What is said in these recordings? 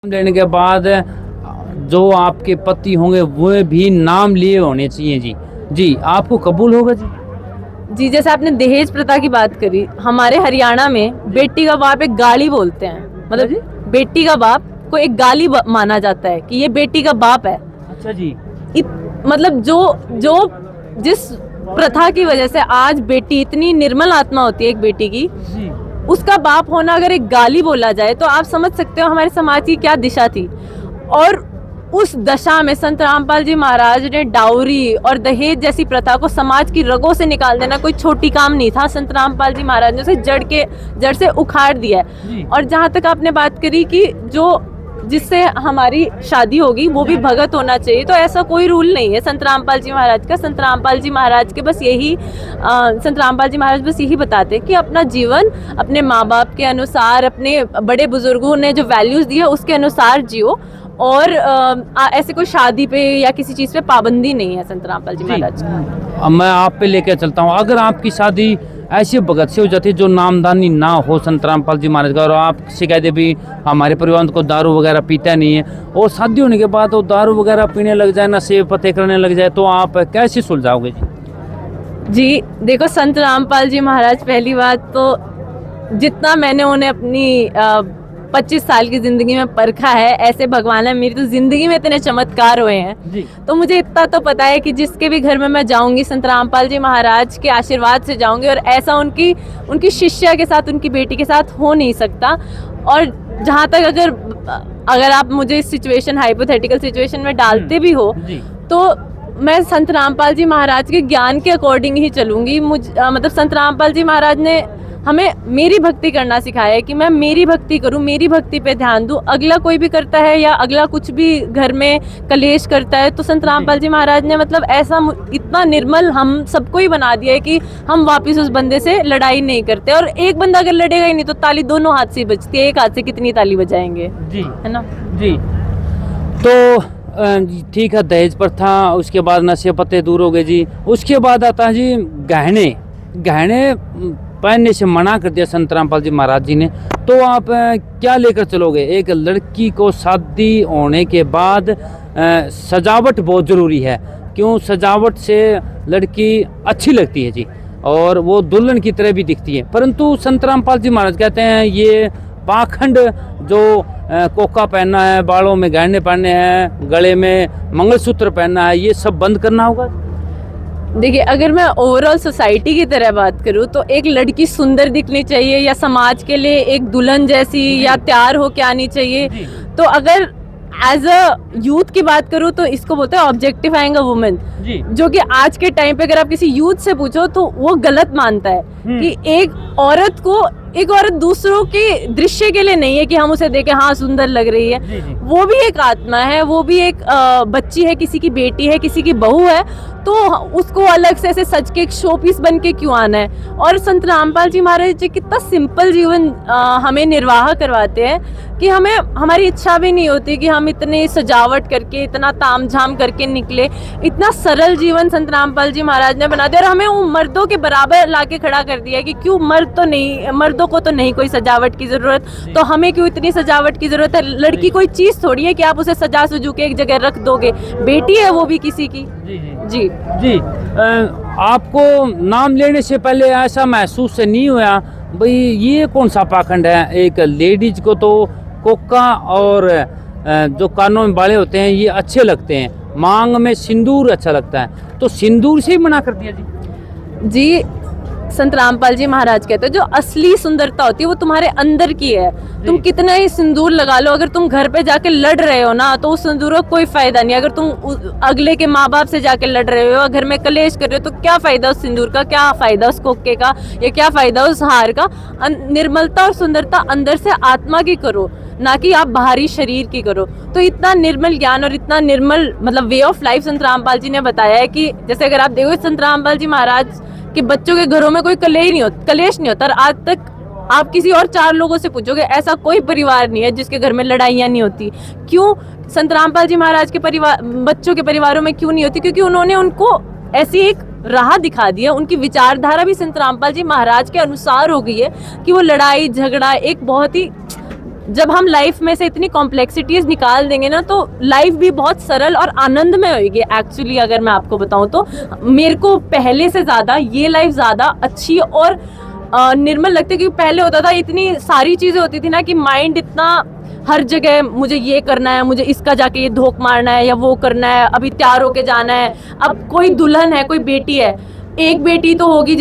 लेने के बाद जो आपके पति होंगे वो भी नाम लिए होने चाहिए जी। जी आपको कबूल होगा जी? जी, जैसे आपने दहेज प्रथा की बात करी, हमारे हरियाणा में बेटी का बाप एक गाली बोलते हैं। क्या जी? बेटी का बाप को एक गाली माना जाता है कि ये बेटी का बाप है। अच्छा जी। मतलब जो जो जिस प्रथा की वजह से आज बेटी इतनी निर्मल आत्मा होती है एक बेटी की, जी उसका बाप होना अगर एक गाली बोला जाए तो आप समझ सकते हो हमारे समाज की क्या दिशा थी। और उस दशा में संत रामपाल जी महाराज ने डाउरी और दहेज जैसी प्रथा को समाज की रगों से निकाल देना कोई छोटी काम नहीं था। संत रामपाल जी महाराज ने उसे जड़ से उखाड़ दिया है। और जहाँ तक आपने बात करी कि जो जिससे हमारी शादी होगी वो भी भगत होना चाहिए, तो ऐसा कोई रूल नहीं है संत रामपाल जी महाराज का। संत रामपाल जी महाराज के बस यही संत रामपाल जी महाराज बस यही बताते हैं कि अपना जीवन अपने माँ बाप के अनुसार, अपने बड़े बुजुर्गों ने जो वैल्यूज दिए उसके अनुसार जियो। और ऐसे कोई शादी पे या किसी चीज पे पाबंदी नहीं है संत रामपाल जी महाराज का। अब मैं आप पे लेकर चलता हूँ। अगर आपकी शादी ऐसी भगत से हो जाती जो नामदानी ना हो संत रामपाल जी महाराज का, और आप शिकायतें भी हमारे परिवार को दारू वगैरह पीता नहीं है, और शादी होने के बाद वो दारू वगैरह पीने लग जाए, नशे पते करने लग जाए, तो आप कैसे सुलझाओगे जी? जी देखो, संत रामपाल जी महाराज पहली बात तो जितना मैंने उन्हें अपनी 25 साल की जिंदगी में परखा है, ऐसे भगवान है मेरी तो जिंदगी में इतने चमत्कार हुए हैं जी। तो मुझे इतना तो पता है कि जिसके भी घर में मैं जाऊंगी संत रामपाल जी महाराज के आशीर्वाद से जाऊंगी। और ऐसा उनकी शिष्या के साथ, उनकी बेटी के साथ हो नहीं सकता। और जहाँ तक अगर आप मुझे इस सिचुएशन, हाइपोथेटिकल सिचुएशन में डालते भी हो तो मैं संत रामपाल जी महाराज के ज्ञान के अकॉर्डिंग ही चलूंगी। मतलब संत रामपाल जी महाराज ने हमें मेरी भक्ति करना सिखाया है कि मैं मेरी भक्ति करूं, मेरी भक्ति पे ध्यान दूं। अगला कोई भी करता है या अगला कुछ भी घर में कलेश करता है तो संत रामपाल जी महाराज ने मतलब ऐसा इतना निर्मल हम सबको ही बना दिया है कि हम वापस उस बंदे से लड़ाई नहीं करते। और एक बंदा अगर लड़ेगा ही नहीं तो ताली दोनों हाथ से बजती है, एक हाथ से कितनी ताली बजाएंगे जी, है ना जी। तो ठीक है, दहेज प्रथा, उसके बाद नशे पत्ते दूर हो गए जी। उसके बाद आता है जी गहने पहनने से मना कर दिया संत रामपाल जी महाराज जी ने, तो आप क्या लेकर चलोगे? एक लड़की को शादी होने के बाद सजावट बहुत ज़रूरी है। क्यों? सजावट से लड़की अच्छी लगती है जी, और वो दुल्हन की तरह भी दिखती है। परंतु संत रामपाल जी महाराज कहते हैं ये पाखंड जो कोका पहनना है, बालों में गहने पहनने हैं, गले में मंगलसूत्र पहनना है, ये सब बंद करना होगा। देखिए, अगर मैं ओवरऑल सोसाइटी की तरह बात करूं तो एक लड़की सुंदर दिखनी चाहिए या समाज के लिए एक दुल्हन जैसी या तैयार हो के आनी चाहिए। तो अगर एज अ यूथ की बात करूं तो इसको बोलते हैं ऑब्जेक्टिफाइंग अ वुमेन, जो कि आज के टाइम पे अगर आप किसी यूथ से पूछो तो वो गलत मानता है कि एक औरत दूसरों के दृश्य के लिए नहीं है कि हम उसे देखें हाँ सुंदर लग रही है। वो भी एक आत्मा है, वो भी एक बच्ची है, किसी की बेटी है, किसी की बहू है, तो उसको अलग से ऐसे सच के एक शो पीस बन के क्यों आना है। और संत रामपाल जी महाराज जी कितना सिंपल जीवन हमें निर्वाह करवाते हैं कि हमें हमारी इच्छा भी नहीं होती कि हम इतने सजावट करके, इतना तामझाम करके निकले। इतना सरल जीवन संत रामपाल जी महाराज ने बना दिया और हमें वो मर्दों के बराबर लाके खड़ा कर दिया कि क्यों मर्दों को तो नहीं कोई सजावट की जरूरत, तो हमें क्यों इतनी सजावट की जरूरत है। लड़की कोई चीज थोड़ी है कि आप उसे सजा सजू के एक जगह रख दोगे, बेटी है वो भी किसी की। जी जी। आपको नाम लेने से पहले ऐसा महसूस नहीं हुआ भाई ये कौन सा पाखंड है? एक लेडीज को तो कोका और जो कानों में बाले होते हैं ये अच्छे लगते हैं, मांग में सिंदूर अच्छा लगता है, तो सिंदूर से ही मना कर दिया जी? संत रामपाल जी महाराज कहते हैं जो असली सुंदरता होती है वो तुम्हारे अंदर की है। तुम कितना ही सिंदूर लगा लो, अगर तुम घर पे जाके लड़ रहे हो ना तो उस सिंदूर का कोई फायदा नहीं। अगर तुम अगले के माँ बाप से जाके लड़ रहे हो, घर में कलेश कर रहे हो, तो क्या फायदा उस सिंदूर का, क्या फायदा उस कोके का, या क्या फायदा उस हार का। निर्मलता और सुंदरता अंदर से आत्मा की करो, ना कि आप बाहरी शरीर की करो। तो इतना निर्मल ज्ञान और इतना निर्मल मतलब वे ऑफ लाइफ संत रामपाल जी ने बताया है कि जैसे अगर आप देखो संत रामपाल जी महाराज कि बच्चों के घरों में कोई कलेश नहीं होता। आज तक आप किसी और 4 लोगों से पूछोगे ऐसा कोई परिवार नहीं है जिसके घर में लड़ाइयाँ नहीं होती। क्यों? संत रामपाल जी महाराज के बच्चों के परिवारों में क्यों नहीं होती? क्योंकि उन्होंने उनको ऐसी एक राह दिखा दी है। उनकी विचारधारा भी संत रामपाल जी महाराज के अनुसार हो गई है कि वो लड़ाई झगड़ा एक बहुत ही जब हम लाइफ में से इतनी कॉम्प्लेक्सिटीज निकाल देंगे ना, तो लाइफ भी बहुत सरल और आनंदमय होगी। एक्चुअली अगर मैं आपको बताऊं तो मेरे को पहले से ज़्यादा ये लाइफ ज़्यादा अच्छी और निर्मल लगती है, क्योंकि पहले होता था इतनी सारी चीज़ें होती थी ना कि माइंड इतना हर जगह मुझे ये करना है, मुझे इसका जाके ये धोख मारना है या वो करना है, अभी तैयार होके जाना है। अब कोई दुल्हन है, कोई बेटी है, एक बेटी तो होगी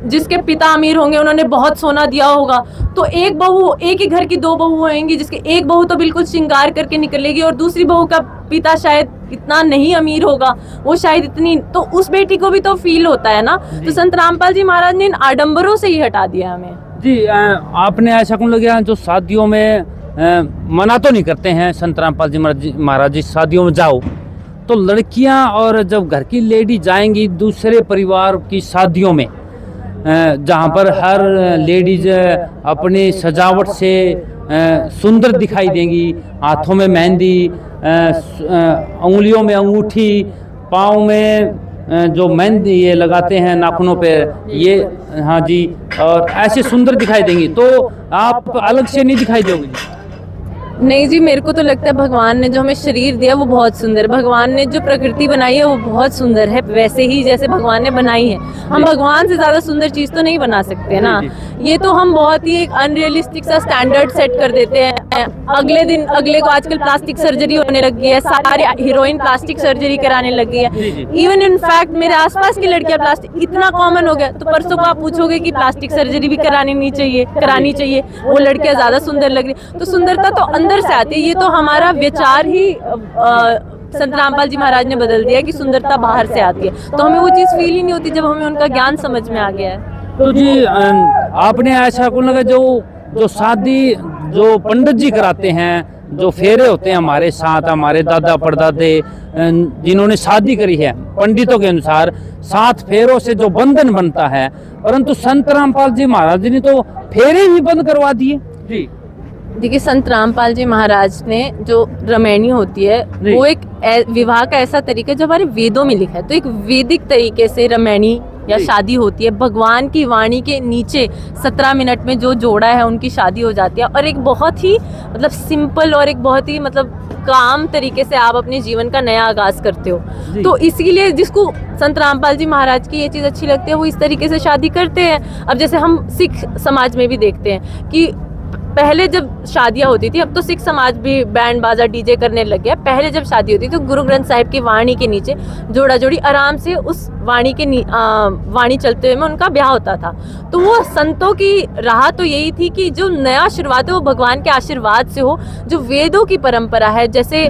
जिसके पिता अमीर होंगे, उन्होंने बहुत सोना दिया होगा, तो एक बहू, एक ही घर की दो बहू होंगी, जिसके एक बहू तो बिल्कुल श्रृंगार करके निकलेगी और दूसरी बहू का पिता शायद इतना नहीं अमीर होगा, वो शायद इतनी, तो उस बेटी को भी तो फील होता है ना। तो संत रामपाल जी महाराज ने इन आडंबरों से ही हटा दिया हमें। जी आपने ऐसा क्यों लगा जो शादियों में मना तो नहीं करते हैं संत रामपाल जी महाराज जी, शादियों में जाओ, तो लड़कियां और जब घर की लेडी जाएंगी दूसरे परिवार की शादियों में, जहाँ पर हर लेडीज अपनी सजावट से सुंदर दिखाई देंगी, हाथों में मेहंदी, उंगलियों में अंगूठी, पाँव में जो मेहंदी ये लगाते हैं नाखूनों पे, ये हाँ जी, और ऐसे सुंदर दिखाई देंगी, तो आप अलग से नहीं दिखाई दोगे? नहीं जी, मेरे को तो लगता है भगवान ने जो हमें शरीर दिया वो बहुत सुंदर है, भगवान ने जो प्रकृति बनाई है वो बहुत सुंदर है, वैसे ही जैसे भगवान ने बनाई है। हम भगवान से ज़्यादा सुंदर चीज़ तो नहीं बना सकते ना। ये तो हम बहुत ही एक अनरियलिस्टिक सा स्टैंडर्ड सेट कर देते हैं। अगले को आजकल प्लास्टिक सर्जरी होने लगी है, सारी हीरोइन प्लास्टिक सर्जरी कराने लगी है। इवन इनफैक्ट मेरे आसपास की लड़कियां प्लास्टिक इतना कॉमन हो गया, तो परसों को आप पूछोगे कि प्लास्टिक सर्जरी भी करानी चाहिए, वो लड़कियां ज़्यादा सुंदर लग रही। तो सुंदरता तो अंदर से आती है, ये तो हमारा विचार ही संत रामपाल जी महाराज ने बदल दिया कि सुंदरता बाहर से आती है। तो हमें वो चीज़ फील ही नहीं होती जब हमें उनका ज्ञान समझ में आ गया है। तो जी आपने ऐसा क्यों लगा जो शादी जो पंडित जी कराते हैं, जो फेरे होते हैं हमारे साथ, हमारे दादा परदादे जिन्होंने शादी करी है पंडितों के अनुसार, 7 फेरों से जो बंधन बनता है, परंतु संत रामपाल जी महाराज जी ने तो फेरे ही बंद करवा दिए जी। देखिए, संत रामपाल जी महाराज ने जो रमैनी होती है वो एक विवाह का ऐसा तरीका है जो हमारे वेदों में लिखा है। तो एक वैदिक तरीके से रमैनी या शादी होती है, भगवान की वाणी के नीचे 17 मिनट में जो जोड़ा है उनकी शादी हो जाती है, और एक बहुत ही मतलब सिंपल और एक बहुत ही मतलब काम तरीके से आप अपने जीवन का नया आगाज करते हो। तो इसीलिए जिसको संत रामपाल जी महाराज की ये चीज़ अच्छी लगती है वो इस तरीके से शादी करते हैं। अब जैसे हम सिख समाज में भी देखते हैं कि पहले जब शादियां होती थी, अब तो सिख समाज भी बैंड बाजा डीजे करने लग गया, पहले जब शादी होती थी तो गुरु ग्रंथ साहिब की वाणी के नीचे जोड़ा जोड़ी आराम से उस वाणी के वाणी चलते हुए में उनका ब्याह होता था। तो वो संतों की राह तो यही थी कि जो नया शुरुआत है वो भगवान के आशीर्वाद से हो, जो वेदों की परंपरा है, जैसे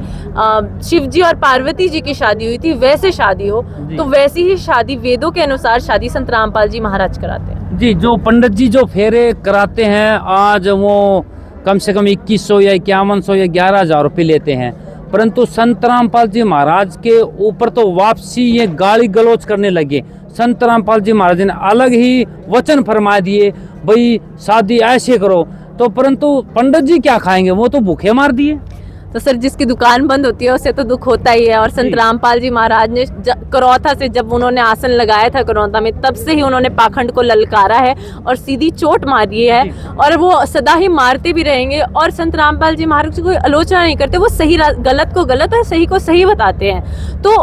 शिव जी और पार्वती जी की शादी हुई थी वैसे शादी हो, तो वैसी ही शादी वेदों के अनुसार शादी संत रामपाल जी महाराज कराते हैं जी। जो पंडित जी जो फेरे कराते हैं आज वो कम से कम 2100 या 5100 या 11,000 रुपये लेते हैं, परंतु संत रामपाल जी महाराज के ऊपर तो वापसी ये गाली गलौज करने लगे। संत रामपाल जी महाराज ने अलग ही वचन फरमा दिए, भाई शादी ऐसे करो, तो परंतु पंडित जी क्या खाएंगे, वो तो भूखे मार दिए। तो सर, जिसकी दुकान बंद होती है उसे तो दुख होता ही है। और संत रामपाल जी महाराज ने करौथा से जब उन्होंने आसन लगाया था करौथा में, तब से ही उन्होंने पाखंड को ललकारा है और सीधी चोट मारी है, और वो सदा ही मारते भी रहेंगे। और संत रामपाल जी महाराज कोई आलोचना नहीं करते, वो सही गलत को गलत और सही को सही बताते हैं। तो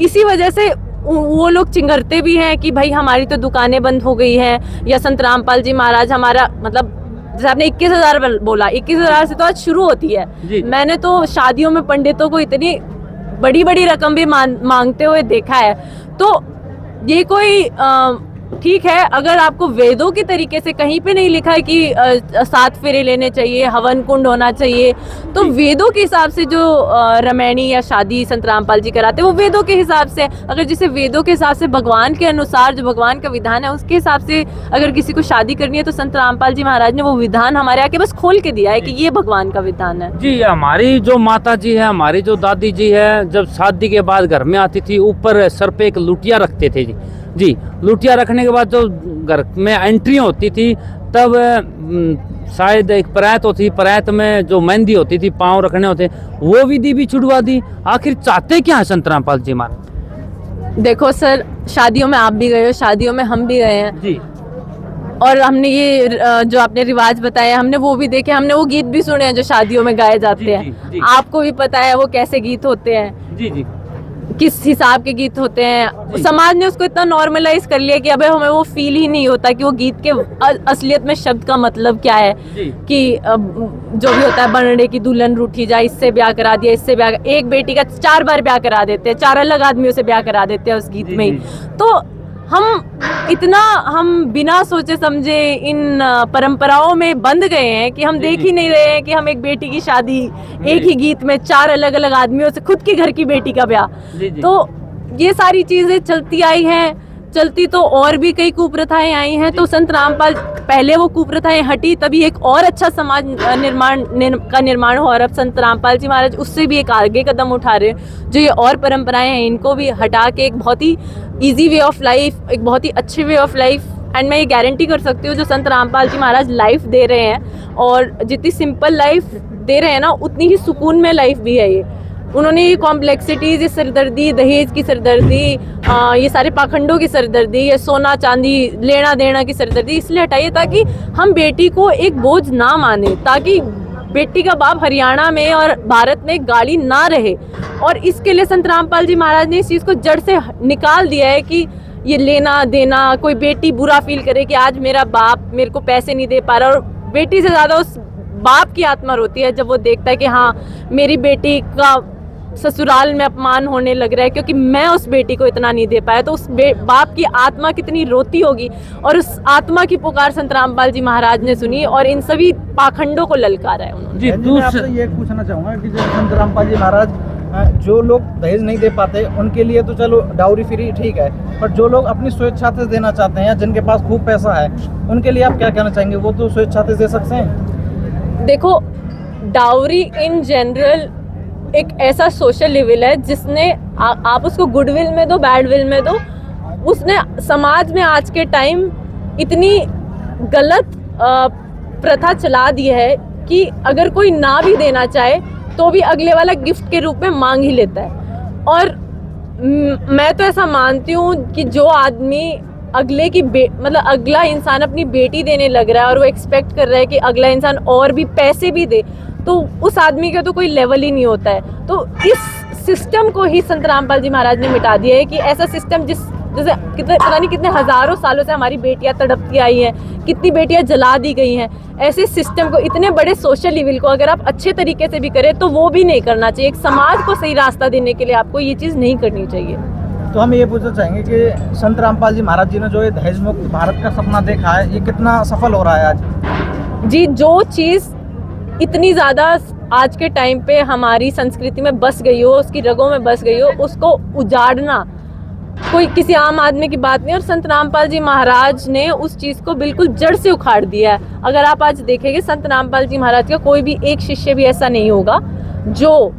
इसी वजह से वो लोग चिंगरते भी हैं कि भाई हमारी तो दुकानें बंद हो गई हैं, या संत रामपाल जी महाराज हमारा मतलब जैसे आपने 21,000 बोला, 21,000 से तो आज शुरू होती है। मैंने तो शादियों में पंडितों को इतनी बड़ी बड़ी रकम भी मांगते हुए देखा है। तो ये कोई ठीक है, अगर आपको वेदों के तरीके से कहीं पे नहीं लिखा है कि 7 फेरे लेने चाहिए, हवन कुंड होना चाहिए, तो वेदों के हिसाब से जो रमैनी या शादी संत रामपाल जी कराते हैं वो वेदों के हिसाब से, अगर जिसे वेदों के हिसाब से भगवान के अनुसार जो भगवान का विधान है उसके हिसाब से अगर किसी को शादी करनी है, तो संत रामपाल जी महाराज ने वो विधान हमारे आके बस खोल के दिया है कि ये भगवान का विधान है जी। हमारी जो माता जी है, हमारी जो दादी जी है, जब शादी के बाद घर में आती थी ऊपर सर पे एक लुटिया रखते थे जी। लुटिया रखने के बाद जो घर में एंट्री होती थी तब शायद एक परात होती, परात में जो मेहंदी होती थी, पाँव रखने होते, वो विधि भी छुड़वा दी। आखिर चाहते क्या है संत रामपाल जी महाराज? देखो सर, शादियों में आप भी गए हो, शादियों में हम भी गए हैं जी। और हमने ये जो आपने रिवाज बताया हमने वो भी देखे, हमने वो गीत भी सुने हैं जो शादियों में गाए जाते जी, हैं। जी, जी। आपको भी पता है वो कैसे गीत होते हैं, जी जी किस हिसाब के गीत होते हैं। जी। समाज ने उसको इतना नॉर्मलाइज कर लिया कि अबे हमें वो फील ही नहीं होता कि वो गीत के असलियत में शब्द का मतलब क्या है। जी। कि जो भी होता है, बनड़े की दुल्हन रूठी जाए, इससे ब्याह करा दिया, इससे ब्याह, एक बेटी का 4 बार ब्याह करा देते हैं, 4 अलग आदमियों से ब्याह करा देते हैं उस गीत जी, में ही। जी। तो हम बिना सोचे समझे इन परंपराओं में बंध गए हैं कि हम जी, देख जी। ही नहीं रहे हैं कि हम एक बेटी की शादी एक जी। ही गीत में 4 अलग अलग आदमियों से, खुद के घर की बेटी का ब्याह। जी, जी। तो ये सारी चीजें चलती आई हैं, चलती तो और भी कई कुप्रथाएं आई हैं। तो संत रामपाल, पहले वो कुप्रथाएं हटी तभी एक और अच्छा समाज का निर्माण हुआ, और अब संत रामपाल जी महाराज उससे भी एक आगे कदम उठा रहे हैं। जो ये और परंपराएं हैं इनको भी हटा के एक बहुत ही इजी वे ऑफ लाइफ, एक बहुत ही अच्छे वे ऑफ लाइफ, एंड मैं ये गारंटी कर सकती हूँ जो संत रामपाल जी महाराज लाइफ दे रहे हैं, और जितनी सिंपल लाइफ दे रहे हैं ना उतनी ही सुकून में लाइफ भी है ये। उन्होंने ये कॉम्प्लेक्सिटीज, ये सरदर्दी, दहेज की सरदर्दी, ये सारे पाखंडों की सरदर्दी, ये सोना चांदी लेना देना की सरदर्दी इसलिए हटाइए ताकि हम बेटी को एक बोझ ना माने, ताकि बेटी का बाप हरियाणा में और भारत में गाड़ी ना रहे। और इसके लिए संत रामपाल जी महाराज ने इस चीज़ को जड़ से निकाल दिया है कि ये लेना देना, कोई बेटी बुरा फील करे कि आज मेरा बाप मेरे को पैसे नहीं दे पा रहा, और बेटी से ज़्यादा उस बाप की आत्मा रोती है जब वो देखता है कि हाँ मेरी बेटी का ससुराल में अपमान होने लग रहा है क्योंकि मैं उस बेटी को इतना नहीं दे पाया। तो उस बाप की आत्मा कितनी रोती होगी, और उस आत्मा की पुकार संत रामपाल जी महाराज ने सुनी और इन सभी पाखंडों को ललकारा है उन्होंने। जी मैं आपसे ये पूछना चाहूँगा कि जैसे संत रामपाल जी महाराज, जो लोग दहेज नहीं दे पाते उनके लिए तो चलो डाउरी फ्री ठीक है, पर जो लोग अपनी स्वेच्छा से देना चाहते हैं या जिनके पास खूब पैसा है उनके लिए आप क्या कहना चाहेंगे? वो तो स्वेच्छा से दे सकते हैं। देखो, डाउरी इन जनरल एक ऐसा सोशल लेवल है जिसने आप उसको गुडविल में दो, बैडविल में दो, उसने समाज में आज के टाइम इतनी गलत प्रथा चला दी है कि अगर कोई ना भी देना चाहे तो भी अगले वाला गिफ्ट के रूप में मांग ही लेता है। और मैं तो ऐसा मानती हूँ कि जो आदमी अगले की मतलब अगला इंसान अपनी बेटी देने लग रहा है और वो एक्सपेक्ट कर रहा है कि अगला इंसान और भी पैसे भी दे, तो उस आदमी का तो कोई लेवल ही नहीं होता है। तो इस सिस्टम को ही संत रामपाल जी महाराज ने मिटा दिया है कि ऐसा सिस्टम जैसे पता नहीं कितने हजारों सालों से हमारी बेटियां तड़पती आई हैं, कितनी बेटियां जला दी गई हैं, ऐसे सिस्टम को, इतने बड़े सोशल लेवल को अगर आप अच्छे तरीके से भी करें तो वो भी नहीं करना चाहिए। एक समाज को सही रास्ता देने के लिए आपको ये चीज़ नहीं करनी चाहिए। तो हम ये पूछना चाहेंगे कि संत रामपाल जी महाराज जी ने जो ये दहेज मुक्त भारत का सपना देखा है, ये कितना सफल हो रहा है आज? जी, जो चीज़ इतनी ज़्यादा आज के टाइम पे हमारी संस्कृति में बस गई हो, उसकी रगों में बस गई हो, उसको उजाड़ना कोई किसी आम आदमी की बात नहीं। और संत रामपाल जी महाराज ने उस चीज़ को बिल्कुल जड़ से उखाड़ दिया है। अगर आप आज देखेंगे संत रामपाल जी महाराज का कोई भी एक शिष्य भी ऐसा नहीं होगा जो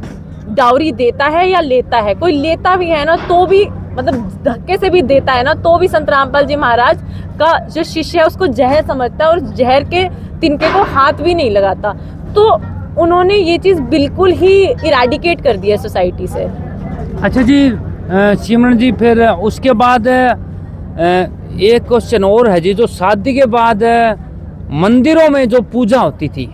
डाउरी देता है या लेता है। कोई लेता भी है ना तो भी, मतलब धक्के से भी देता है ना तो भी संत रामपाल जी महाराज का जो शिष्य है उसको जहर समझता है और जहर के तिनके को हाथ भी नहीं लगाता। तो उन्होंने ये चीज़ बिल्कुल ही इराडिकेट कर दिया सोसाइटी से। अच्छा जी, सिमरन जी, फिर उसके बाद एक क्वेश्चन और है जी, जो शादी के बाद मंदिरों में जो पूजा होती थी,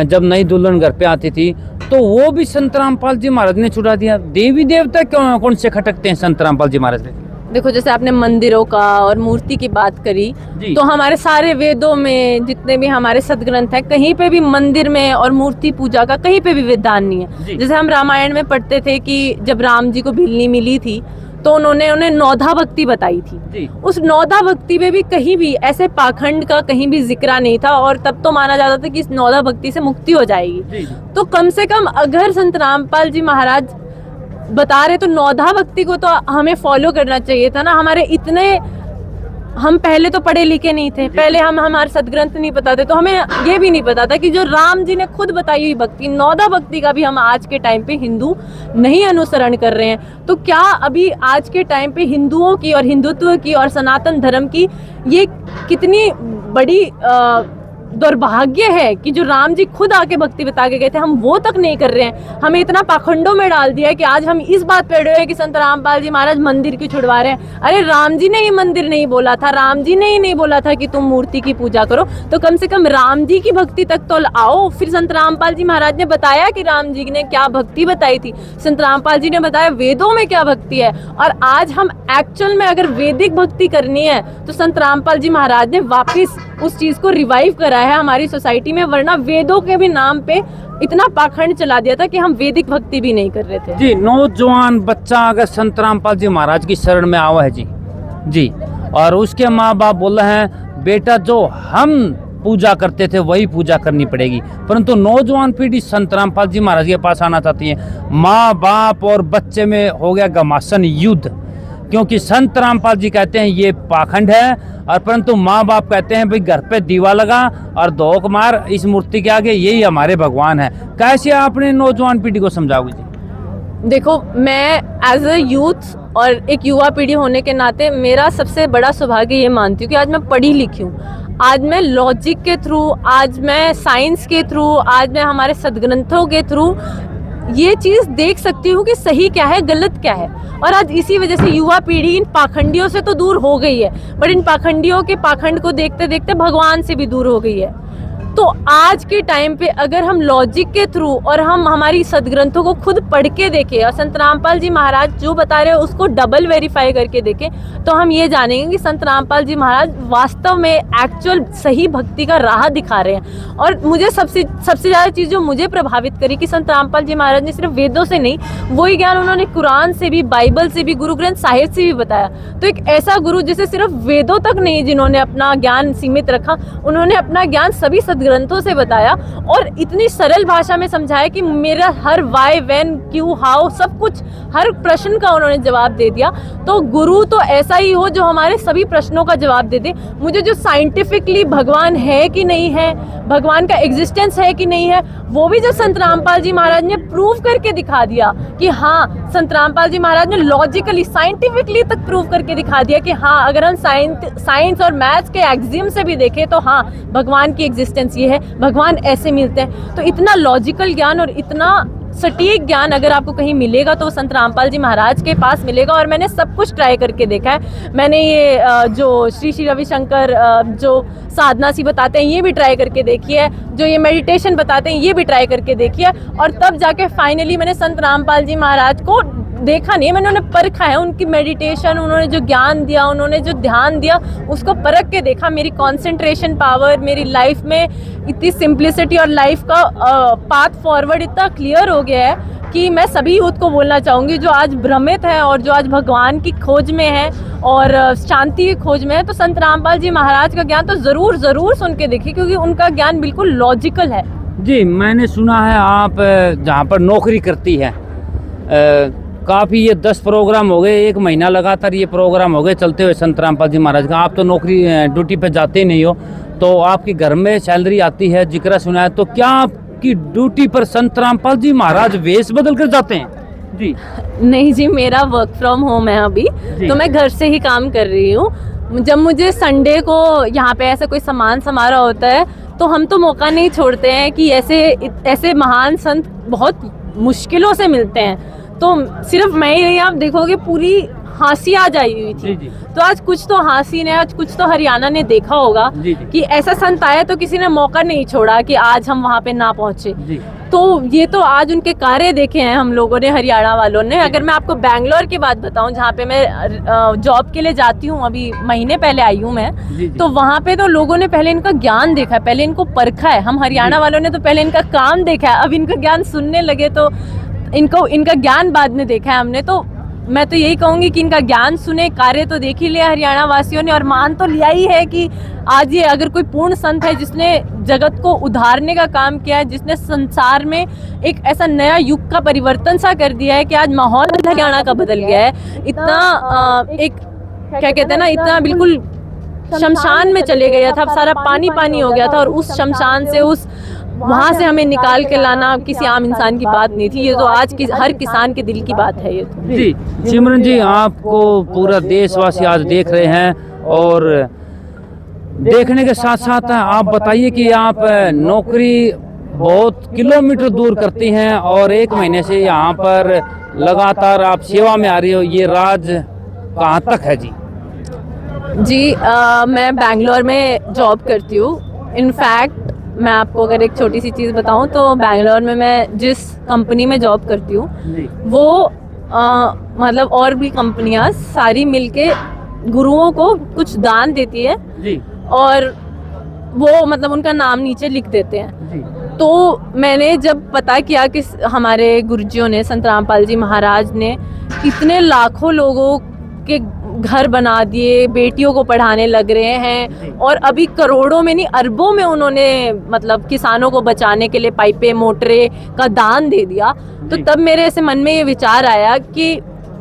जब नई दुल्हन घर पे आती थी, तो वो भी संत रामपाल जी महाराज ने छुड़ा दिया। देवी देवता कौन से खटकते हैं संत रामपाल जी महाराज ने? देखो, जैसे आपने मंदिरों का और मूर्ति की बात करी, तो हमारे सारे वेदों में जितने भी हमारे सदग्रंथ हैं, कहीं पे भी मंदिर में और मूर्ति पूजा का कहीं पे भी विधान नहीं है। जैसे हम रामायण में पढ़ते थे कि जब राम जी को भिल्ली मिली थी तो उन्हें नौधा भक्ति बताई थी। उस नौधा भक्ति में भी कहीं भी ऐसे पाखंड का कहीं भी जिक्र नहीं था, और तब तो माना जाता था कि इस नौधा भक्ति से मुक्ति हो जाएगी। तो कम से कम अगर संत रामपाल जी महाराज बता रहे तो नौधा भक्ति को तो हमें फॉलो करना चाहिए था ना। हम पहले तो पढ़े लिखे नहीं थे, पहले हमारे सदग्रंथ नहीं पता थे, तो हमें ये भी नहीं पता था कि जो राम जी ने खुद बताई हुई भक्ति, नौधा भक्ति का भी हम आज के टाइम पे हिंदू नहीं अनुसरण कर रहे हैं। तो क्या अभी आज के टाइम पे हिंदुओं की और हिंदुत्व की और सनातन धर्म की ये कितनी बड़ी दुर्भाग्य है कि जो राम जी खुद आके भक्ति बता के गए थे, हम वो तक नहीं कर रहे हैं। हमें इतना पाखंडों में डाल दिया है कि आज हम इस बात पे अड़े हैं कि संत रामपाल जी महाराज मंदिर क्यों छुड़वा रहे हैं। अरे राम जी ने ही मंदिर नहीं बोला था, राम जी ने ही नहीं बोला था कि तुम मूर्ति की पूजा करो, तो कम से कम राम जी की भक्ति तक तो आओ। फिर संत रामपाल जी महाराज ने बताया कि राम जी ने क्या भक्ति बताई थी, संत रामपाल जी ने बताया वेदों में क्या भक्ति है। और आज हम एक्चुअल में अगर वैदिक भक्ति करनी है तो संत रामपाल जी महाराज ने वापस उस चीज को रिवाइव करा है हमारी सोसाइटी में, वरना वेदों के भी नाम पे इतना पाखंड चला दिया था कि हम वैदिक भक्ति भी नहीं कर रहे थे। जी, नौजवान बच्चा अगर संत रामपाल जी महाराज की शरण में आवा है जी, और उसके माँ बाप बोल रहे हैं बेटा जो हम पूजा करते थे वही पूजा करनी पड़ेगी, परंतु नौजवान पीढ़ी संत रामपाल जी महाराज के पास आना चाहती है। माँ बाप और बच्चे में हो गया घमासान युद्ध, क्योंकि संत रामपाल जी कहते हैं ये पाखंड है, और परंतु माँ बाप कहते हैं भाई घर पे दीवा लगा और धोख मार इस मूर्ति के आगे, यही हमारे भगवान है। कैसे आपने नौजवान पीढ़ी को समझाओगे जी? देखो, मैं एज अ यूथ और एक युवा पीढ़ी होने के नाते मेरा सबसे बड़ा सौभाग्य ये मानती हूँ कि आज मैं पढ़ी लिखी हूँ, आज मैं लॉजिक के थ्रू, आज मैं साइंस के थ्रू, आज मैं हमारे सदग्रंथों के थ्रू ये चीज़ देख सकती हूँ कि सही क्या है गलत क्या है। और आज इसी वजह से युवा पीढ़ी इन पाखंडियों से तो दूर हो गई है, बट इन पाखंडियों के पाखंड को देखते देखते भगवान से भी दूर हो गई है। तो आज के टाइम पे अगर हम लॉजिक के थ्रू और हम हमारी सदग्रंथों को खुद पढ़ के देखें और संत रामपाल जी महाराज जो बता रहे हैं उसको डबल वेरीफाई करके देखें, तो हम ये जानेंगे कि संत रामपाल जी महाराज वास्तव में एक्चुअल सही भक्ति का राह दिखा रहे हैं। और मुझे सबसे ज़्यादा चीज़ जो मुझे प्रभावित करी कि संत रामपाल जी महाराज ने सिर्फ वेदों से नहीं, वही ज्ञान उन्होंने कुरान से भी, बाइबल से भी, गुरु ग्रंथ साहिब से भी बताया। तो एक ऐसा गुरु जिसे सिर्फ वेदों तक नहीं जिन्होंने अपना ज्ञान सीमित रखा, उन्होंने अपना ज्ञान सभी ग्रंथों से बताया और इतनी सरल भाषा में समझाया कि मेरा हर वाई, व्हेन, क्यों, हाउ, सब कुछ, हर प्रश्न का उन्होंने जवाब दे दिया। तो गुरु तो ऐसा ही हो जो हमारे सभी प्रश्नों का जवाब दे दे। मुझे जो साइंटिफिकली भगवान है कि नहीं है, भगवान का एग्जिस्टेंस है कि नहीं है, वो भी जो संत रामपाल जी महाराज ने प्रूव करके दिखा दिया कि हाँ, संत रामपाल जी महाराज ने लॉजिकली, साइंटिफिकली तक प्रूव करके दिखा दिया कि हाँ, अगर हम साइंस और मैथ्स के एक्सियम से भी देखें तो हाँ, भगवान की एग्जिस्टेंस ये है, भगवान ऐसे मिलते हैं। तो इतना लॉजिकल ज्ञान और इतना सटीक ज्ञान अगर आपको कहीं मिलेगा तो संत रामपाल जी महाराज के पास मिलेगा। और मैंने सब कुछ ट्राई करके देखा है। मैंने ये जो श्री रविशंकर जो साधना सी बताते हैं ये भी ट्राई करके देखी है, जो ये मेडिटेशन बताते हैं ये भी ट्राई करके देखी है, और तब जाके फाइनली मैंने संत रामपाल जी महाराज को देखा नहीं, मैंने उन्हें परखा है। उनकी मेडिटेशन, उन्होंने जो ज्ञान दिया, उन्होंने जो ध्यान दिया, उसको परख के देखा। मेरी कंसंट्रेशन पावर, मेरी लाइफ में इतनी सिंप्लिसिटी और लाइफ का पाथ फॉरवर्ड इतना क्लियर हो गया है कि मैं सभी यूथ को बोलना चाहूँगी जो आज भ्रमित है और जो आज भगवान की खोज में है और शांति की खोज में है, तो संत रामपाल जी महाराज का ज्ञान तो ज़रूर सुन के देखिए, क्योंकि उनका ज्ञान बिल्कुल लॉजिकल है। जी, मैंने सुना है आप जहाँ पर नौकरी करती है, काफ़ी ये 10 प्रोग्राम हो गए, 1 महीना लगातार ये प्रोग्राम हो गए चलते हुए संत रामपाल जी महाराज का। आप तो नौकरी ड्यूटी पे जाते ही नहीं हो, तो आपके घर में सैलरी आती है, जिक्र सुना है, तो क्या आपकी ड्यूटी पर संत रामपाल जी महाराज वेश बदल कर जाते हैं? जी नहीं जी, मेरा वर्क फ्रॉम होम है अभी, तो मैं घर से ही काम कर रही हूँ। जब मुझे संडे को यहाँ पे ऐसा कोई सम्मान समारोह होता है तो हम तो मौका नहीं छोड़ते हैं कि ऐसे महान संत बहुत मुश्किलों से मिलते हैं। तो सिर्फ मैं ही नहीं, आप देखोगे पूरी हंसी आ जाई हुई थी। जी। तो आज कुछ तो हंसी ने, आज कुछ तो हरियाणा ने देखा होगा जी। कि ऐसा संत आया तो किसी ने मौका नहीं छोड़ा कि आज हम वहाँ पे ना पहुँचे। तो ये तो आज उनके कार्य देखे हैं हम लोगों ने, हरियाणा वालों ने। अगर मैं आपको बैंगलोर की बात बताऊं, जहाँ पे मैं जॉब के लिए जाती हूँ, अभी महीने पहले आई हूँ मैं, तो वहाँ पे तो लोगों ने पहले इनका ज्ञान देखा है, पहले इनको परखा है। हम हरियाणा वालों ने तो पहले इनका काम देखा है, अब इनका ज्ञान सुनने लगे, तो इनका ज्ञान बाद में देखा है हमने। तो मैं तो यही कहूँगी कि इनका ज्ञान सुने, कार्य तो देख ही लिया हरियाणा वासियों ने, और मान तो लिया ही है कि आज ये अगर कोई पूर्ण संत है जिसने जगत को उधारने का काम किया है, जिसने संसार में एक ऐसा नया युग का परिवर्तन सा कर दिया है कि आज माहौल हरियाणा का बदल गया है। इतना एक क्या कहते हैं ना, इतना बिल्कुल शमशान में चले गया था, सारा पानी पानी हो गया था, और उस शमशान से, उस वहाँ से हमें निकाल के लाना किसी आम इंसान की बात नहीं थी। ये तो आज की हर किसान के दिल की बात है ये तो। जी सिमरन जी, आपको पूरा देशवासी आज देख रहे हैं, और देखने के साथ साथ आप बताइए कि आप नौकरी बहुत किलोमीटर दूर करती हैं और 1 महीने से यहाँ पर लगातार आप सेवा में आ रही हो, ये राज कहाँ तक है जी? जी मैं बैंगलोर में जॉब करती हूँ। इनफैक्ट मैं आपको अगर एक छोटी सी चीज़ बताऊँ तो बैंगलोर में मैं जिस कंपनी में जॉब करती हूँ वो मतलब और भी कंपनियाँ सारी मिलके गुरुओं को कुछ दान देती है जी और वो मतलब उनका नाम नीचे लिख देते हैं। जी तो मैंने जब पता किया कि हमारे गुरुजियों ने, संत रामपाल जी महाराज ने इतने लाखों लोगों के घर बना दिए, बेटियों को पढ़ाने लग रहे हैं और अभी करोड़ों में नहीं अरबों में उन्होंने मतलब किसानों को बचाने के लिए पाइपें मोटरें का दान दे दिया, तो तब मेरे ऐसे मन में ये विचार आया कि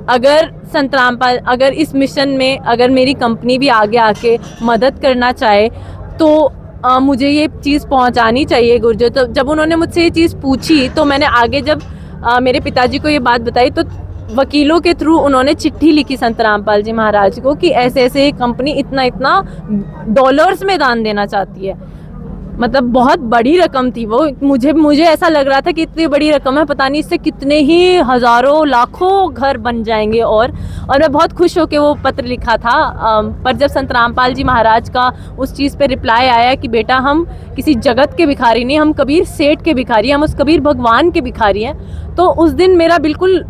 अगर संत रामपाल, अगर इस मिशन में अगर मेरी कंपनी भी आगे आके मदद करना चाहे तो मुझे ये चीज़ पहुंचानी चाहिए गुरुजी। तो जब उन्होंने मुझसे ये चीज़ पूछी तो मैंने आगे जब मेरे पिताजी को ये बात बताई तो वकीलों के थ्रू उन्होंने चिट्ठी लिखी संत रामपाल जी महाराज को कि ऐसे ऐसे कंपनी इतना इतना डॉलर्स में दान देना चाहती है। मतलब बहुत बड़ी रकम थी वो। मुझे ऐसा लग रहा था कि इतनी बड़ी रकम है, पता नहीं इससे कितने ही हज़ारों लाखों घर बन जाएंगे। और मैं बहुत खुश होकर वो पत्र लिखा था। पर जब संत रामपाल जी महाराज का उस चीज़ पे रिप्लाई आया कि बेटा हम किसी जगत के भिखारी नहीं, हम कबीर सेठ के भिखारी, हम उस कबीर भगवान के भिखारी हैं, तो उस दिन मेरा बिल्कुल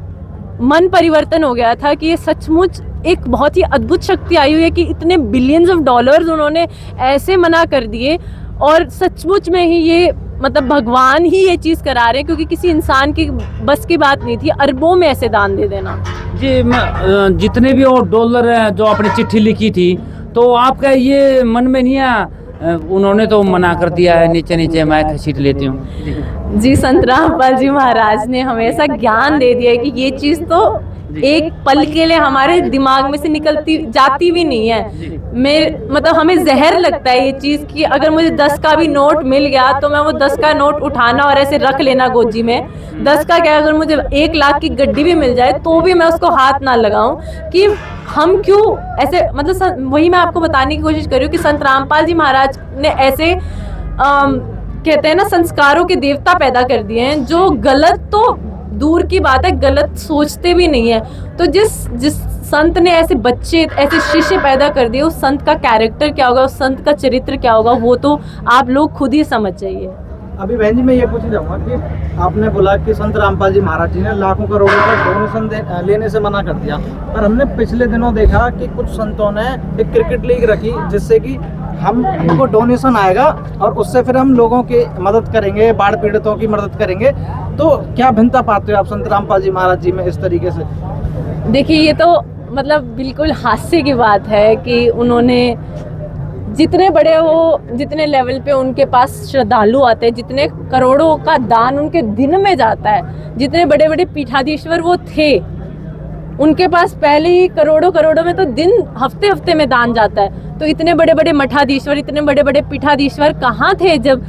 मन परिवर्तन हो गया था कि ये सचमुच एक बहुत ही अद्भुत शक्ति आई हुई है कि इतने बिलियंस ऑफ डॉलर्स उन्होंने ऐसे मना कर दिए और सचमुच में ही ये मतलब भगवान ही ये चीज़ करा रहे हैं, क्योंकि किसी इंसान की बस की बात नहीं थी अरबों में ऐसे दान दे देना। जी जितने भी वो डॉलर हैं जो आपने चिट्ठी लिखी थी, तो आपका ये मन में नहीं आया? उन्होंने तो मना कर दिया है, नीचे नीचे मैं घसीट लेती हूँ। जी संत रामपाल जी महाराज ने हमेशा ज्ञान दे दिया है कि ये चीज़ तो एक पल के लिए हमारे दिमाग में से निकलती जाती भी नहीं है। मतलब हमें जहर लगता है ये चीज़ कि अगर मुझे 10 का भी नोट मिल गया तो मैं वो 10 का नोट उठाना और ऐसे रख लेना गोजी में। 10 का क्या, अगर मुझे 1 लाख की गड्डी भी मिल जाए तो भी मैं उसको हाथ ना लगाऊं कि हम क्यों ऐसे। मतलब वही मैं आपको बताने की कोशिश कर रही हूँ कि संत रामपाल जी महाराज ने ऐसे कहते हैं ना संस्कारों के देवता पैदा कर दिए हैं जो गलत तो दूर की बात है, गलत सोचते भी नहीं है। तो जिस संत ने ऐसे बच्चे, ऐसे शिष्य पैदा कर दिए, उस संत का कैरेक्टर क्या होगा, उस संत का चरित्र क्या होगा, वो तो आप लोग खुद ही समझ जाइए। अभी बहन जी मैं ये पूछना चाहूँगा कि आपने बोला कि संत रामपाल जी महाराज जी ने लाखों करोड़ों का डोनेशन लेने से मना कर दिया, पर हमने पिछले दिनों देखा कि कुछ संतों ने एक क्रिकेट लीग रखी जिससे कि हमको डोनेशन आएगा और उससे फिर हम लोगों की मदद करेंगे, बाढ़ पीड़ितों की मदद करेंगे। तो क्या भिन्नता पाते हो आप संत रामपाल जी महाराज जी में इस तरीके से? देखिए ये तो मतलब बिल्कुल हास्य की बात है कि उन्होंने जितने बड़े वो, जितने लेवल पे उनके पास श्रद्धालु आते हैं, जितने करोड़ों का दान उनके दिन में जाता है, जितने बड़े बड़े पीठाधीश्वर वो थे, उनके पास पहले ही करोड़ों में तो दिन हफ्ते में दान जाता है। तो इतने बड़े बड़े मठाधीश्वर, इतने बड़े बड़े पीठाधीश्वर कहाँ थे जब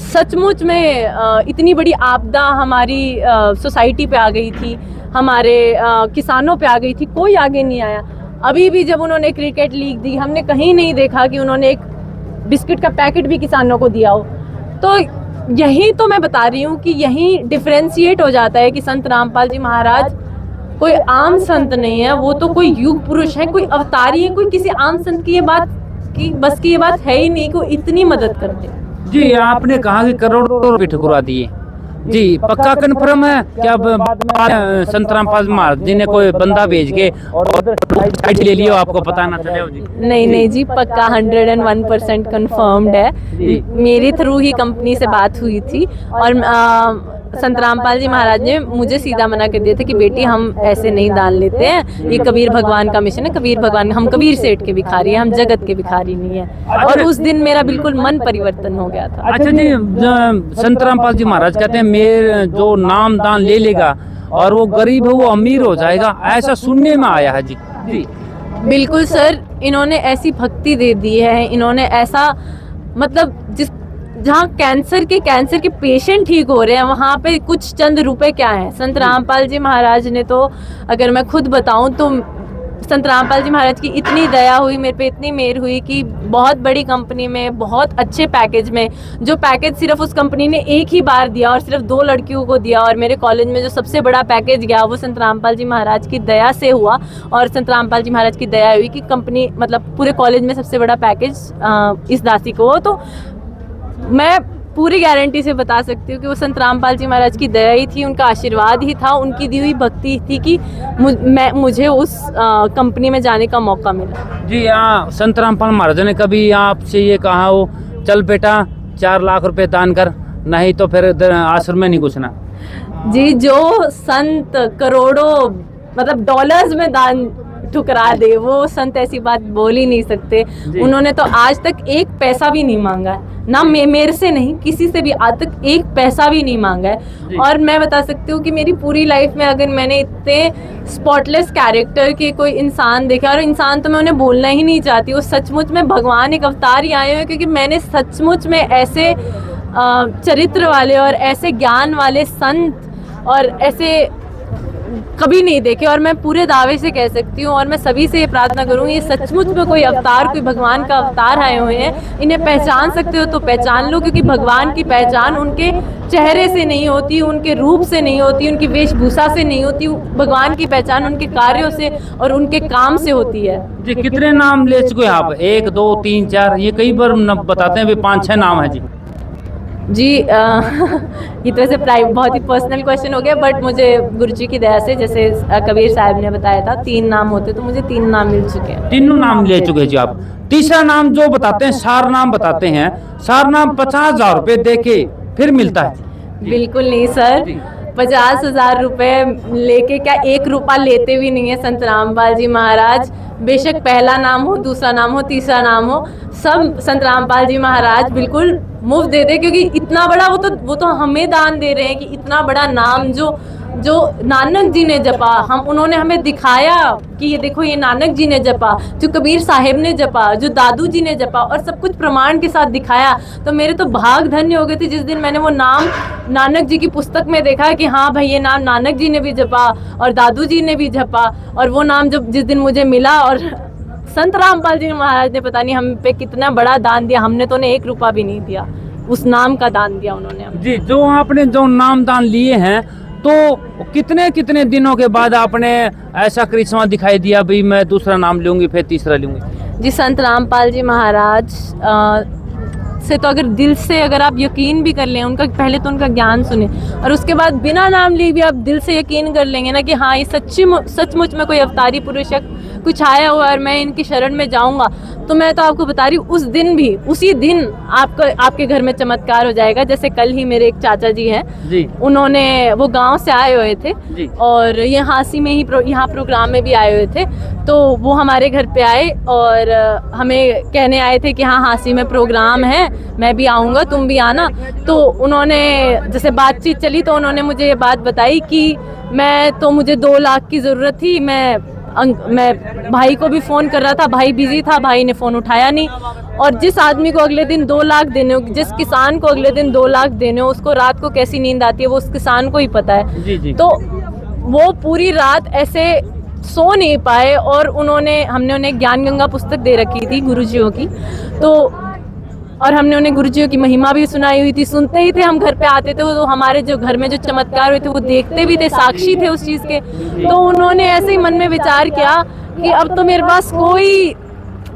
सचमुच में इतनी बड़ी आपदा हमारी सोसाइटी पे आ गई थी, हमारे किसानों पे आ गई थी, कोई आगे नहीं आया। अभी भी जब उन्होंने क्रिकेट लीग दी, हमने कहीं नहीं देखा कि उन्होंने एक बिस्किट का पैकेट भी किसानों को दिया हो। तो यही तो मैं बता रही हूँ कि यही डिफ्रेंशिएट हो जाता है कि संत रामपाल जी महाराज कोई आम संत नहीं है, वो तो कोई युग पुरुष है, कोई अवतारी है, कोई किसी आम संत की ये बात की बस की ये बात है ही नहीं कि वो इतनी मदद करते। जी आपने कहा कि करोड़ों रुपए ठुकरा दिए, जी पक्का कन्फर्म है क्या? संत रामपाल महाराज जी ने कोई बंदा भेज के और ले लियो, आपको पता ना चले हो? जी नहीं जी, पक्का 101% कन्फर्म्ड है। मेरे थ्रू ही कंपनी से बात हुई थी और संत रामपाल जी महाराज ने मुझे सीधा मना कर दिया था कि बेटी हम ऐसे नहीं दान लेते हैं, ये कबीर भगवान का मिशन है, कबीर भगवान, हम कबीर सेठ के भिखारी हैं, हम जगत के भिखारी नहीं है। और उस दिन मेरा बिल्कुल मन परिवर्तन हो गया था। अच्छा जी, संत रामपाल जी महाराज कहते हैं मेरे जो नाम दान ले लेगा और वो गरीब है वो अमीर हो जाएगा, ऐसा सुनने में आया है। जी जी बिल्कुल सर, इन्होंने ऐसी भक्ति दे दी है, इन्होंने ऐसा मतलब जहाँ कैंसर के पेशेंट ठीक हो रहे हैं वहाँ पे कुछ चंद रुपए क्या हैं। संत रामपाल जी महाराज ने तो अगर मैं खुद बताऊं तो संत रामपाल जी महाराज की इतनी दया हुई मेरे पे, इतनी मेहर हुई कि बहुत बड़ी कंपनी में बहुत अच्छे पैकेज में, जो पैकेज सिर्फ उस कंपनी ने एक ही बार दिया और सिर्फ 2 लड़कियों को दिया, और मेरे कॉलेज में जो सबसे बड़ा पैकेज गया वो संत रामपाल जी महाराज की दया से हुआ। और संत रामपाल जी महाराज की दया हुई कि कंपनी मतलब पूरे कॉलेज में सबसे बड़ा पैकेज इस दासी को हो। तो मैं पूरी गारंटी से बता सकती हूँ कि वो संत रामपाल जी महाराज की दया ही थी, उनका आशीर्वाद ही था, उनकी दी हुई भक्ति थी कि मुझे उस कंपनी में जाने का मौका मिला। जी हाँ, संत रामपाल महाराज ने कभी आपसे ये कहा हो चल बेटा 4 लाख रुपए दान कर, नहीं तो फिर आश्रम में नहीं घुसना? जी, जो संत करोड़ों मतलब डॉलर्स में दान ठुकरा दे, वो संत ऐसी बात बोल ही नहीं सकते। उन्होंने तो आज तक एक पैसा भी नहीं मांगा है, ना मेरे से नहीं, किसी से भी आज तक एक पैसा भी नहीं मांगा है। और मैं बता सकती हूँ कि मेरी पूरी लाइफ में अगर मैंने इतने स्पॉटलेस कैरेक्टर के कोई इंसान देखा, और इंसान तो मैं उन्हें बोलना ही नहीं चाहती, वो सचमुच में भगवान एक अवतार ही आए हुए, क्योंकि मैंने सचमुच में ऐसे चरित्र वाले और ऐसे ज्ञान वाले संत और ऐसे कभी नहीं देखे। और मैं पूरे दावे से कह सकती हूँ, और मैं सभी से ये प्रार्थना करूँ, ये सचमुच में कोई अवतार, कोई भगवान का अवतार आए हुए हैं। इन्हें पहचान सकते हो तो पहचान लो, क्योंकि भगवान की पहचान उनके चेहरे से नहीं होती, उनके रूप से नहीं होती, उनकी वेशभूषा से नहीं होती। भगवान की पहचान उनके कार्यों से और उनके काम से होती है। जी, कितने नाम ले चुके हैं आप? 1 2 3 4, ये कई बार बताते हैं 5 6 नाम है जी। ये तो ऐसे बहुत ही पर्सनल क्वेश्चन हो गया, बट मुझे गुरुजी की दया से, जैसे कबीर साहब ने बताया था 3 नाम होते, तो मुझे 3 नाम मिल चुके हैं। 3 नाम ले चुके हैं जी आप। तीसरा नाम जो बताते हैं, सार नाम बताते हैं, सार नाम 50,000 रुपए दे के फिर मिलता है? बिल्कुल नहीं सर, 50,000 रुपए लेके क्या 1 रुपया लेते भी नहीं है संत रामपाल जी महाराज। बेशक पहला नाम हो, दूसरा नाम हो, तीसरा नाम हो, सब संत रामपाल जी महाराज बिल्कुल मुफ्त दे दे, क्योंकि इतना बड़ा वो तो हमें दान दे रहे हैं कि इतना बड़ा नाम जो नानक जी ने जपा, उन्होंने हमें दिखाया कि ये देखो ये नानक जी ने जपा, जो कबीर साहिब ने जपा, जो दादू जी ने जपा, और सब कुछ प्रमाण के साथ दिखाया। तो मेरे तो भाग धन्य हो गए थे जिस दिन मैंने वो नाम नानक जी की पुस्तक में देखा कि हाँ भाई ये नाम नानक जी ने भी जपा और दादू जी ने भी जपा। और वो नाम जब जिस दिन मुझे मिला, और संत रामपाल जी महाराज ने पता नहीं हम पे कितना बड़ा दान दिया, हमने तो उन्हें 1 रुपया भी नहीं दिया, उस नाम का दान दिया उन्होंने। जी, जो आपने जो नाम दान लिए हैं, तो कितने दिनों के बाद आपने ऐसा करिश्मा दिखाई दिया भाई मैं दूसरा नाम लूंगी फिर तीसरा लूंगी? जी, संत रामपाल जी महाराज से तो अगर दिल से अगर आप यकीन भी कर लें, उनका पहले तो उनका ज्ञान सुने और उसके बाद बिना नाम लिए भी आप दिल से यकीन कर लेंगे ना कि हाँ ये सचमुच में कोई अवतारी पुरुष है, कुछ आया हुआ और मैं इनकी शरण में जाऊंगा, तो मैं तो आपको बता रही हूँ उस दिन भी, उसी दिन आपके घर में चमत्कार हो जाएगा। जैसे कल ही मेरे एक चाचा जी हैं जी, उन्होंने वो गांव से आए हुए थे जी, और ये हांसी में ही यहाँ प्रोग्राम में भी आए हुए थे, तो वो हमारे घर पे आए और हमें कहने आए थे कि हाँ हांसी में प्रोग्राम है, मैं भी आऊँगा, तुम भी आना। तो उन्होंने जैसे बातचीत चली तो उन्होंने मुझे ये बात बताई कि मुझे 2 लाख की ज़रूरत थी, मैं भाई को भी फ़ोन कर रहा था, भाई बिजी था, भाई ने फ़ोन उठाया नहीं। और जिस आदमी को अगले दिन 2 लाख देने हो, जिस किसान को अगले दिन 2 लाख देने हो, उसको रात को कैसी नींद आती है वो उस किसान को ही पता है जी जी। तो वो पूरी रात ऐसे सो नहीं पाए और हमने उन्हें ज्ञान गंगा पुस्तक दे रखी थी गुरुजियों की, तो और हमने उन्हें गुरुजियों की महिमा भी सुनाई हुई थी। सुनते ही थे, हम घर पे आते थे तो हमारे जो घर में जो चमत्कार हुए थे वो देखते भी थे, साक्षी थे उस चीज़ के। तो उन्होंने ऐसे ही मन में विचार किया कि अब तो मेरे पास कोई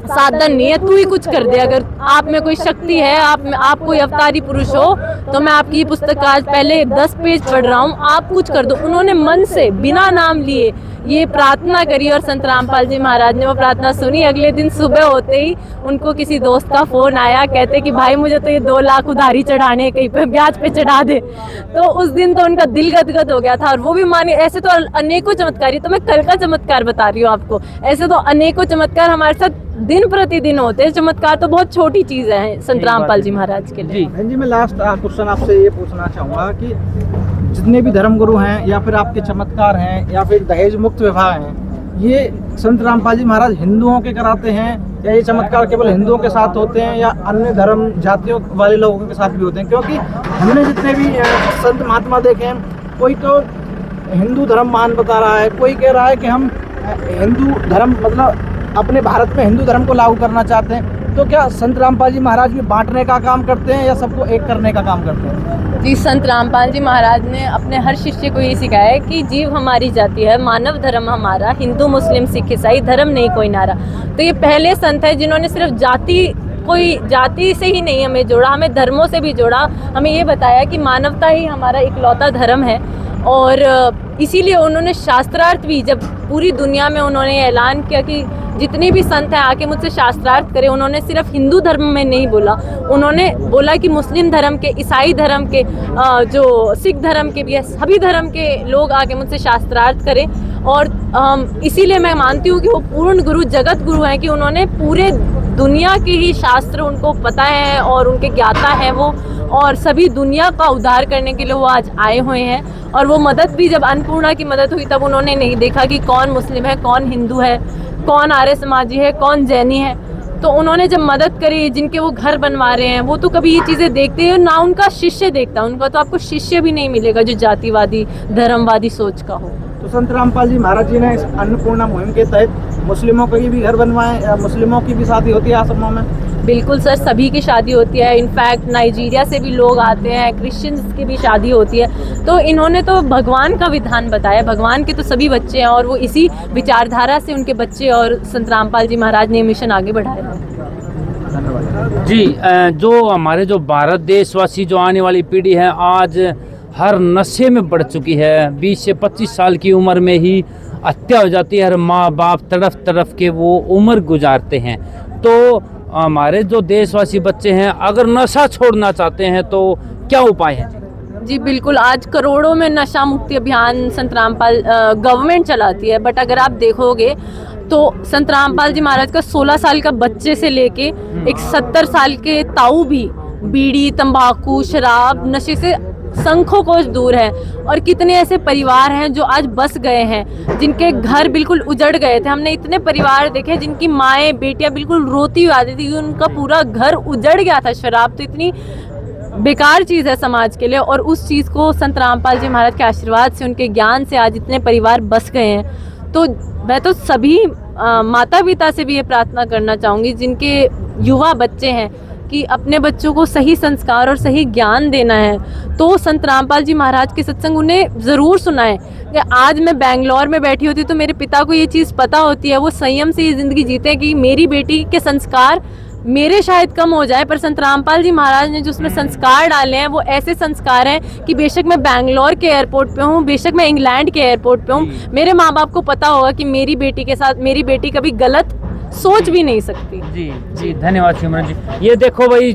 साधन नहीं है, तू ही कुछ कर दे, अगर आप में कोई शक्ति है, आप कोई अवतारी पुरुष हो, तो मैं आपकी ये पुस्तक आज पहले 10 पेज पढ़ रहा हूँ, आप कुछ कर दो। उन्होंने मन से बिना नाम लिए ये प्रार्थना करी और संत रामपाल जी महाराज ने वो प्रार्थना सुनी। अगले दिन सुबह होते ही उनको किसी दोस्त का फ़ोन आया, कहते कि भाई मुझे तो ये 2 लाख उधारी चढ़ाने, कहीं पे ब्याज पे चढ़ा दे। तो उस दिन तो उनका दिल गदगद हो गया था और वो भी माने। ऐसे तो अनेकों चमत्कार, तो मैं कल का चमत्कार बता रही हूँ आपको, ऐसे तो अनेकों चमत्कार हमारे साथ दिन प्रतिदिन होते हैं। चमत्कार तो बहुत छोटी चीज़ है संत रामपाल जी महाराज के लिए। जी, मैं लास्ट क्वेश्चन आपसे ये पूछना चाहूँगा कि जितने भी धर्मगुरु हैं या फिर आपके चमत्कार हैं या फिर दहेज मुक्त विवाह हैं, ये संत रामपाल जी महाराज हिंदुओं के कराते हैं या ये चमत्कार केवल हिंदुओं के साथ होते हैं या अन्य धर्म जातियों वाले लोगों के साथ भी होते हैं? क्योंकि हमने जितने भी संत महात्मा देखे हैं, कोई तो हिंदू धर्म मान बता रहा है, कोई कह रहा है कि हम हिंदू धर्म मतलब अपने भारत में हिंदू धर्म को लागू करना चाहते हैं, तो क्या संत रामपाल जी महाराज भी बांटने का काम करते हैं या सबको एक करने का काम करते हैं? जी, संत रामपाल जी महाराज ने अपने हर शिष्य को ये सिखाया है कि जीव हमारी जाति है, मानव धर्म हमारा, हिंदू मुस्लिम सिख ईसाई धर्म नहीं कोई नारा। तो ये पहले संत है जिन्होंने सिर्फ कोई जाति से ही नहीं हमें जोड़ा, हमें धर्मों से भी जोड़ा। हमें ये बताया कि मानवता ही हमारा इकलौता धर्म है। और इसीलिए उन्होंने शास्त्रार्थ भी, जब पूरी दुनिया में उन्होंने ऐलान किया कि जितने भी संत हैं आके मुझसे शास्त्रार्थ करें, उन्होंने सिर्फ हिंदू धर्म में नहीं बोला, उन्होंने बोला कि मुस्लिम धर्म के, ईसाई धर्म के, जो सिख धर्म के भी है, सभी धर्म के लोग आके मुझसे शास्त्रार्थ करें। और इसीलिए मैं मानती हूँ कि वो पूर्ण गुरु, जगत गुरु हैं, कि उन्होंने पूरे दुनिया के ही शास्त्र उनको पता है और उनके ज्ञाता है वो, और सभी दुनिया का उद्धार करने के लिए वो आज आए हुए हैं। और वो मदद भी, जब अन्नपूर्णा की मदद हुई तब उन्होंने नहीं देखा कि कौन मुस्लिम है, कौन हिंदू है, कौन आर्य समाजी है, कौन जैनी है। तो उन्होंने जब मदद करी, जिनके वो घर बनवा रहे हैं, वो तो कभी ये चीज़ें देखते हैं ना, उनका शिष्य देखता, उनका तो आपको शिष्य भी नहीं मिलेगा जो जातिवादी धर्मवादी सोच का हो। तो संत रामपाल जी महाराज जी ने इस अन्नपूर्णा मुहिम के तहत मुस्लिमों के भी घर बनवाए, मुस्लिमों की भी शादी होती है आश्रमों में? बिल्कुल सर, सभी की शादी होती है। इनफैक्ट नाइजीरिया से भी लोग आते हैं, क्रिश्चियंस की भी शादी होती है। तो इन्होंने तो भगवान का विधान बताया, भगवान के तो सभी बच्चे हैं, और वो इसी विचारधारा से उनके बच्चे और संत रामपाल जी महाराज ने मिशन आगे बढ़ाया। जी, जो हमारे जो भारत देशवासी, जो आने वाली पीढ़ी है, आज हर नशे में बढ़ चुकी है। 20 से 25 साल की उम्र में ही हत्या हो जाती है, हर माँ बाप तड़फ तड़फ के वो उम्र गुजारते हैं। तो हमारे जो देशवासी बच्चे हैं, अगर नशा छोड़ना चाहते हैं तो क्या उपाय है? जी बिल्कुल, आज करोड़ों में नशा मुक्ति अभियान संत रामपाल गवर्नमेंट चलाती है, बट अगर आप देखोगे तो संत रामपाल जी महाराज का 16 साल का बच्चे से लेके एक 70 साल के ताऊ भी बीड़ी, तंबाकू, शराब, नशे से संख्यों कोस दूर है। और कितने ऐसे परिवार हैं जो आज बस गए हैं, जिनके घर बिल्कुल उजड़ गए थे। हमने इतने परिवार देखे जिनकी माएँ बेटियां बिल्कुल रोती हुई आती थी, उनका पूरा घर उजड़ गया था। शराब तो इतनी बेकार चीज़ है समाज के लिए, और उस चीज़ को संत रामपाल जी महाराज के आशीर्वाद से, उनके ज्ञान से आज इतने परिवार बस गए हैं। तो मैं तो सभी माता पिता से भी ये प्रार्थना करना चाहूँगी, जिनके युवा बच्चे हैं, कि अपने बच्चों को सही संस्कार और सही ज्ञान देना है तो संत रामपाल जी महाराज के सत्संग उन्हें ज़रूर सुनाएं। आज मैं बेंगलोर में बैठी होती तो मेरे पिता को ये चीज़ पता होती है, वो संयम से ये ज़िंदगी जीते हैं कि मेरी बेटी के संस्कार मेरे शायद कम हो जाए, पर संत रामपाल जी महाराज ने जो उसमें संस्कार डाले हैं वो ऐसे संस्कार हैं कि बेशक मैं बेंगलोर के एयरपोर्ट पे हूँ, बेशक मैं इंग्लैंड के एयरपोर्ट पे हूँ, मेरे माँ बाप को पता होगा कि मेरी बेटी के साथ मेरी बेटी कभी गलत सोच भी नहीं सकती। जी जी, धन्यवाद सिमरन जी। ये देखो भाई,